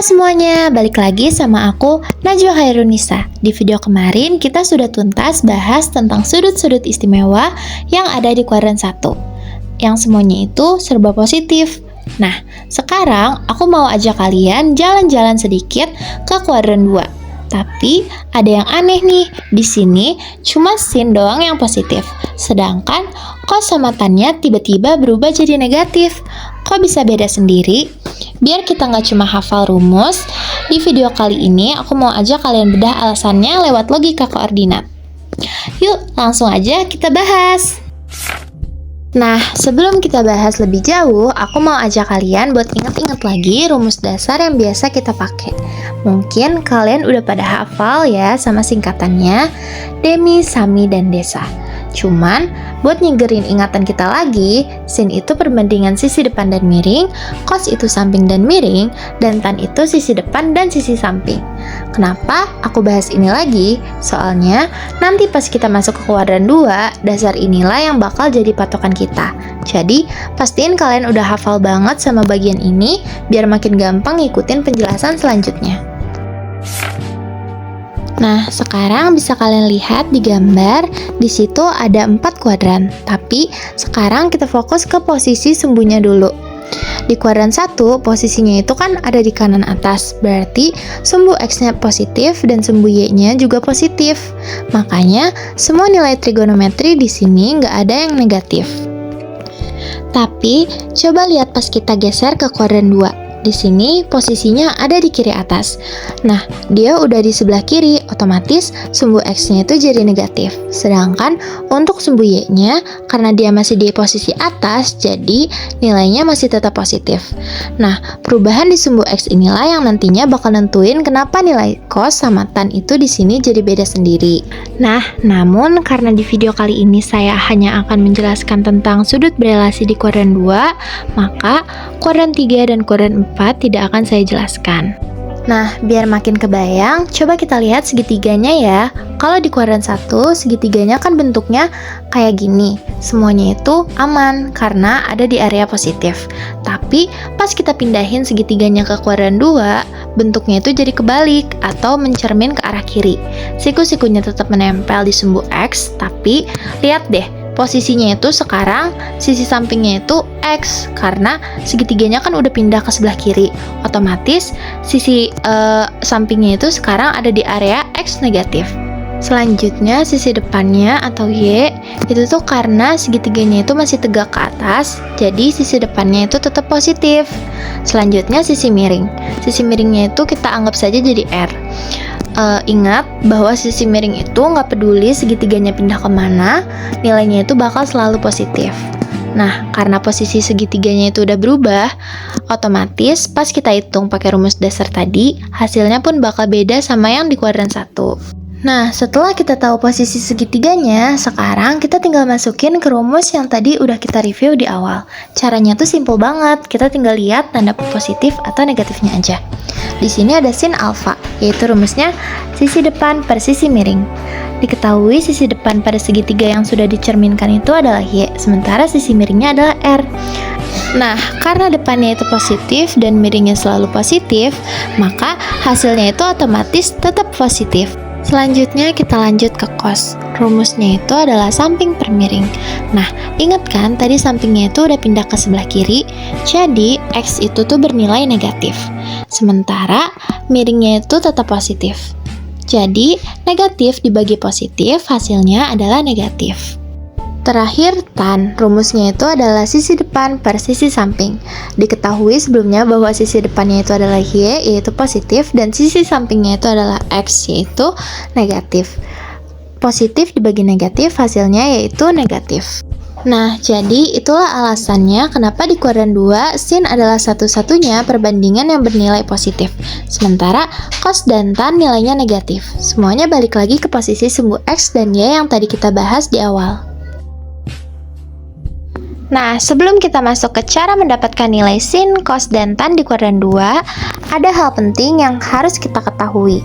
Semuanya, balik lagi sama aku Najwa Khairunisa. Di video kemarin kita sudah tuntas bahas tentang sudut-sudut istimewa yang ada di kuadran 1, yang semuanya itu serba positif. Nah, sekarang aku mau ajak kalian jalan-jalan sedikit ke kuadran 2. Tapi ada yang aneh nih, di sini cuma sin doang yang positif, sedangkan cos sama tannya tiba-tiba berubah jadi negatif. Kok bisa beda sendiri? Biar kita nggak cuma hafal rumus, di video kali ini aku mau ajak kalian bedah alasannya lewat logika koordinat. Yuk, langsung aja kita bahas. Nah, sebelum kita bahas lebih jauh, aku mau ajak kalian buat ingat-ingat lagi rumus dasar yang biasa kita pakai. Mungkin kalian udah pada hafal ya sama singkatannya Demi, Sami, dan Desa. Cuman, buat nyegerin ingatan kita lagi, sin itu perbandingan sisi depan dan miring, cos itu samping dan miring, dan tan itu sisi depan dan sisi samping. Kenapa aku bahas ini lagi? Soalnya, nanti pas kita masuk ke kuadran 2, dasar inilah yang bakal jadi patokan kita. Jadi, pastiin kalian udah hafal banget sama bagian ini, biar makin gampang ngikutin penjelasan selanjutnya. Nah, sekarang bisa kalian lihat di gambar, di situ ada 4 kuadran. Tapi, sekarang kita fokus ke posisi sumbunya dulu. Di kuadran 1, posisinya itu kan ada di kanan atas, berarti sumbu X-nya positif dan sumbu Y-nya juga positif. Makanya, semua nilai trigonometri di sini nggak ada yang negatif. Tapi, coba lihat pas kita geser ke kuadran 2. Di sini posisinya ada di kiri atas. Nah, dia udah di sebelah kiri, otomatis sumbu X-nya itu jadi negatif. Sedangkan untuk sumbu Y-nya, karena dia masih di posisi atas, jadi nilainya masih tetap positif. Nah, perubahan di sumbu X inilah yang nantinya bakal nentuin kenapa nilai cos sama tan itu di sini jadi beda sendiri. Nah, namun karena di video kali ini saya hanya akan menjelaskan tentang sudut berelasi di kuadran 2, maka kuadran 3 dan kuadran 4 tidak akan saya jelaskan. Nah, biar makin kebayang, coba kita lihat segitiganya ya. Kalau di kuadran 1, segitiganya kan bentuknya kayak gini. Semuanya itu aman karena ada di area positif. Tapi, pas kita pindahin segitiganya ke kuadran 2, bentuknya itu jadi kebalik atau mencermin ke arah kiri. Siku-sikunya tetap menempel di sumbu X, tapi lihat deh, posisinya itu sekarang sisi sampingnya itu X karena segitiganya kan udah pindah ke sebelah kiri. Otomatis sisi sampingnya itu sekarang ada di area X negatif. Selanjutnya sisi depannya atau Y itu tuh karena segitiganya itu masih tegak ke atas, jadi sisi depannya itu tetap positif. Selanjutnya sisi miring. Sisi miringnya itu kita anggap saja jadi R. Ingat bahwa sisi miring itu nggak peduli segitiganya pindah kemana, nilainya itu bakal selalu positif. Nah, karena posisi segitiganya itu udah berubah, otomatis pas kita hitung pakai rumus dasar tadi, hasilnya pun bakal beda sama yang di kuadran 1. Nah, setelah kita tahu posisi segitiganya, sekarang kita tinggal masukin ke rumus yang tadi udah kita review di awal. Caranya tuh simple banget, kita tinggal lihat tanda positif atau negatifnya aja. Di sini ada sin alfa, yaitu rumusnya sisi depan per sisi miring. Diketahui sisi depan pada segitiga yang sudah dicerminkan itu adalah Y, sementara sisi miringnya adalah R. Nah, karena depannya itu positif dan miringnya selalu positif, maka hasilnya itu otomatis tetap positif. Selanjutnya kita lanjut ke cos. Rumusnya itu adalah samping per miring. Nah, ingat kan tadi sampingnya itu udah pindah ke sebelah kiri, jadi X itu tuh bernilai negatif. Sementara miringnya itu tetap positif. Jadi, negatif dibagi positif, hasilnya adalah negatif. Terakhir, tan. Rumusnya itu adalah sisi depan per sisi samping. Diketahui sebelumnya bahwa sisi depannya itu adalah Y, yaitu positif, dan sisi sampingnya itu adalah X, yaitu negatif. Positif dibagi negatif, hasilnya yaitu negatif. Nah, jadi itulah alasannya kenapa di kuadran 2, sin adalah satu-satunya perbandingan yang bernilai positif. Sementara, cos dan tan nilainya negatif. Semuanya balik lagi ke posisi sumbu X dan Y yang tadi kita bahas di awal. Nah, sebelum kita masuk ke cara mendapatkan nilai sin, cos, dan tan di kuadran 2, ada hal penting yang harus kita ketahui.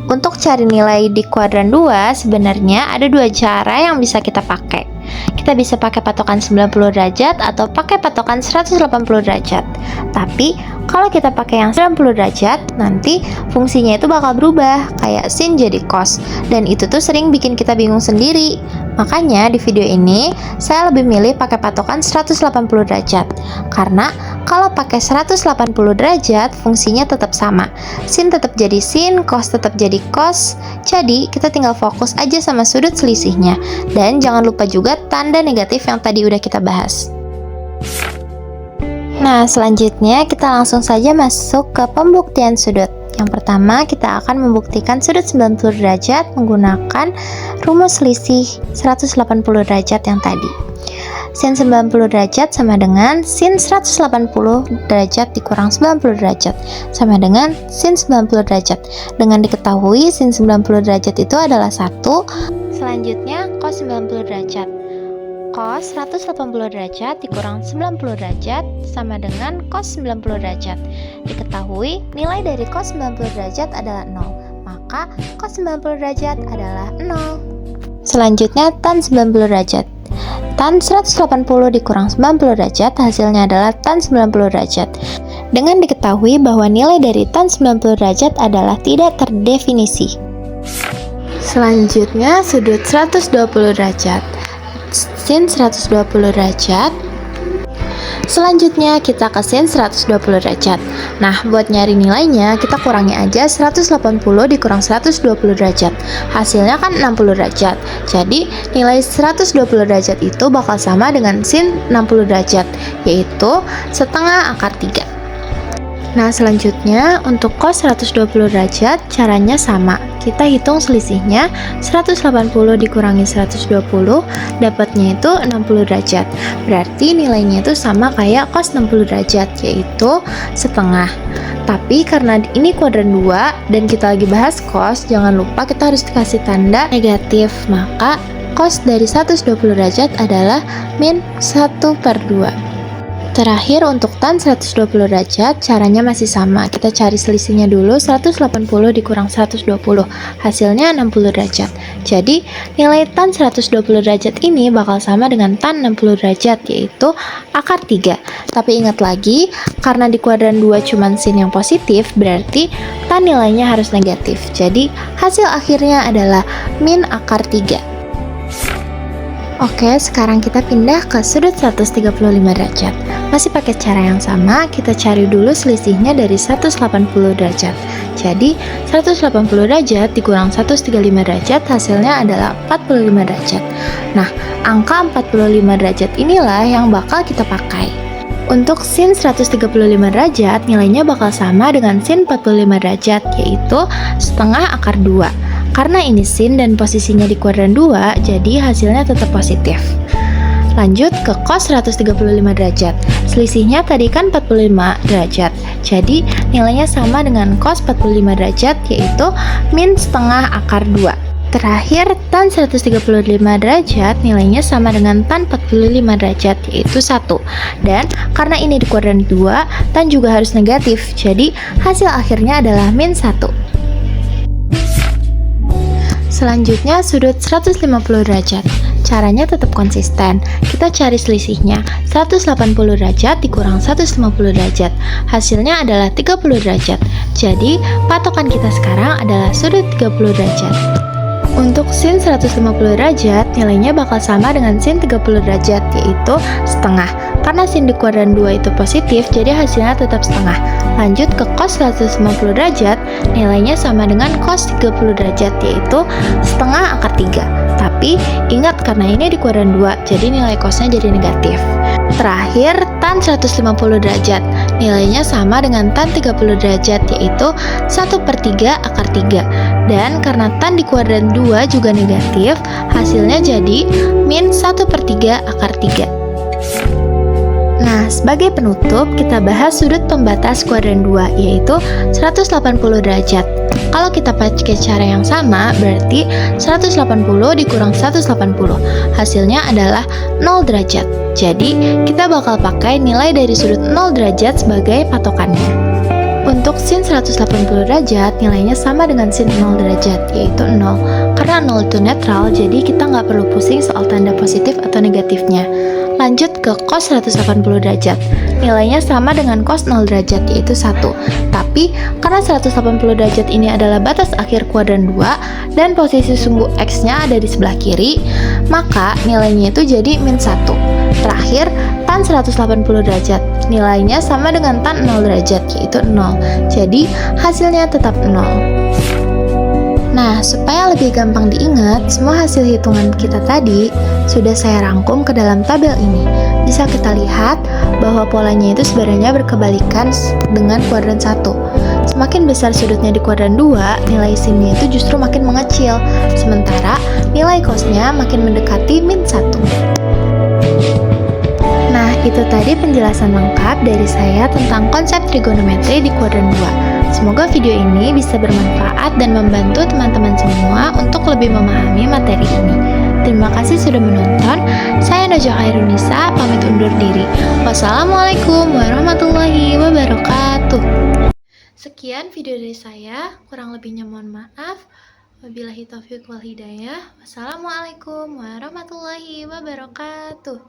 Untuk cari nilai di kuadran 2, sebenarnya ada 2 cara yang bisa kita pakai. Kita bisa pakai patokan 90 derajat atau pakai patokan 180 derajat. Tapi kalau kita pakai yang 90 derajat, nanti fungsinya itu bakal berubah, kayak sin jadi cos. Dan itu tuh sering bikin kita bingung sendiri. Makanya di video ini, saya lebih milih pakai patokan 180 derajat. Karena kalau pakai 180 derajat, fungsinya tetap sama. Sin tetap jadi sin, cos tetap jadi cos. Jadi, kita tinggal fokus aja sama sudut selisihnya. Dan jangan lupa juga tanda negatif yang tadi udah kita bahas. Nah, selanjutnya kita langsung saja masuk ke pembuktian sudut. Yang pertama, kita akan membuktikan sudut 90 derajat menggunakan rumus selisih 180 derajat yang tadi. Sin 90 derajat sama dengan sin 180 derajat dikurang 90 derajat sama dengan sin 90 derajat. Dengan diketahui sin 90 derajat itu adalah 1. Selanjutnya cos 90 derajat. Cos 180 derajat dikurang 90 derajat sama dengan cos 90 derajat. Diketahui nilai dari cos 90 derajat adalah 0, maka cos 90 derajat adalah 0. Selanjutnya tan 90 derajat. Tan 180 dikurang 90 derajat hasilnya adalah tan 90 derajat. Dengan diketahui bahwa nilai dari tan 90 derajat adalah tidak terdefinisi. Selanjutnya sudut 120 derajat. Sin 120 derajat. Selanjutnya kita ke sin 120 derajat. Nah, buat nyari nilainya kita kurangi aja 180 dikurang 120 derajat. Hasilnya kan 60 derajat. Jadi nilai 120 derajat itu bakal sama dengan sin 60 derajat, yaitu setengah akar 3. Nah, selanjutnya untuk cos 120 derajat caranya sama. Kita hitung selisihnya 180 dikurangi 120, dapatnya itu 60 derajat. Berarti nilainya itu sama kayak cos 60 derajat, yaitu setengah. Tapi karena ini kuadran 2 dan kita lagi bahas cos, jangan lupa kita harus dikasih tanda negatif. Maka cos dari 120 derajat adalah min 1/2. Terakhir untuk tan 120 derajat caranya masih sama. Kita cari selisihnya dulu, 180 dikurang 120, hasilnya 60 derajat. Jadi nilai tan 120 derajat ini bakal sama dengan tan 60 derajat, yaitu akar 3. Tapi ingat lagi, karena di kuadran 2 cuman sin yang positif, berarti tan nilainya harus negatif. Jadi hasil akhirnya adalah min akar 3. Oke, sekarang kita pindah ke sudut 135 derajat. Masih pakai cara yang sama, kita cari dulu selisihnya dari 180 derajat. Jadi, 180 derajat dikurang 135 derajat hasilnya adalah 45 derajat. Nah, angka 45 derajat inilah yang bakal kita pakai. Untuk sin 135 derajat, nilainya bakal sama dengan sin 45 derajat, yaitu setengah akar 2. Karena ini sin dan posisinya di kuadran 2, jadi hasilnya tetap positif. Lanjut ke cos 135 derajat. Selisihnya tadi kan 45 derajat. Jadi nilainya sama dengan cos 45 derajat, yaitu min setengah akar 2. Terakhir, tan 135 derajat nilainya sama dengan tan 45 derajat, yaitu 1. Dan karena ini di kuadran 2, tan juga harus negatif. Jadi hasil akhirnya adalah min 1. Selanjutnya sudut 150 derajat. Caranya tetap konsisten. Kita cari selisihnya 180 derajat dikurang 150 derajat. Hasilnya adalah 30 derajat. Jadi patokan kita sekarang adalah sudut 30 derajat. Untuk sin 150 derajat, nilainya bakal sama dengan sin 30 derajat, yaitu setengah. Karena sin di kuadran 2 itu positif, jadi hasilnya tetap setengah. Lanjut ke cos 150 derajat, nilainya sama dengan cos 30 derajat, yaitu setengah akar 3. Tapi ingat, karena ini di kuadran 2, jadi nilai cosnya jadi negatif. Terakhir, tan 150 derajat, nilainya sama dengan tan 30 derajat, yaitu 1/3 akar 3. Dan karena tan di kuadran 2 juga negatif, hasilnya jadi min 1/3 akar 3. Nah, sebagai penutup, kita bahas sudut pembatas kuadran 2, yaitu 180 derajat. Kalau kita pakai cara yang sama, berarti 180 dikurang 180. Hasilnya adalah 0 derajat. Jadi, kita bakal pakai nilai dari sudut 0 derajat sebagai patokannya. Untuk Untuk sin 180 derajat, nilainya sama dengan sin 0 derajat, yaitu 0. Karena 0 itu netral, jadi kita nggak perlu pusing soal tanda positif atau negatifnya. Lanjut ke cos 180 derajat. Nilainya sama dengan cos 0 derajat, yaitu 1. Tapi, karena 180 derajat ini adalah batas akhir kuadran 2, dan posisi sumbu X-nya ada di sebelah kiri, maka nilainya itu jadi min 1. Terakhir, tan 180 derajat. Nilainya sama dengan tan 0 derajat, yaitu 0. Jadi, hasilnya tetap 0. Nah, supaya lebih gampang diingat, semua hasil hitungan kita tadi sudah saya rangkum ke dalam tabel ini. Bisa kita lihat bahwa polanya itu sebenarnya berkebalikan dengan kuadran 1. Semakin besar sudutnya di kuadran 2, nilai sinnya itu justru makin mengecil, sementara nilai cosnya makin mendekati min 1. Nah, itu tadi penjelasan lengkap dari saya tentang konsep trigonometri di kuadran 2. Semoga video ini bisa bermanfaat dan membantu teman-teman semua untuk lebih memahami materi ini. Terima kasih sudah menonton. Saya Najwa Khairunisa, pamit undur diri. Wassalamualaikum warahmatullahi wabarakatuh. Sekian video dari saya, kurang lebihnya mohon maaf. Wabillahi taufiq wal hidayah. Wassalamualaikum warahmatullahi wabarakatuh.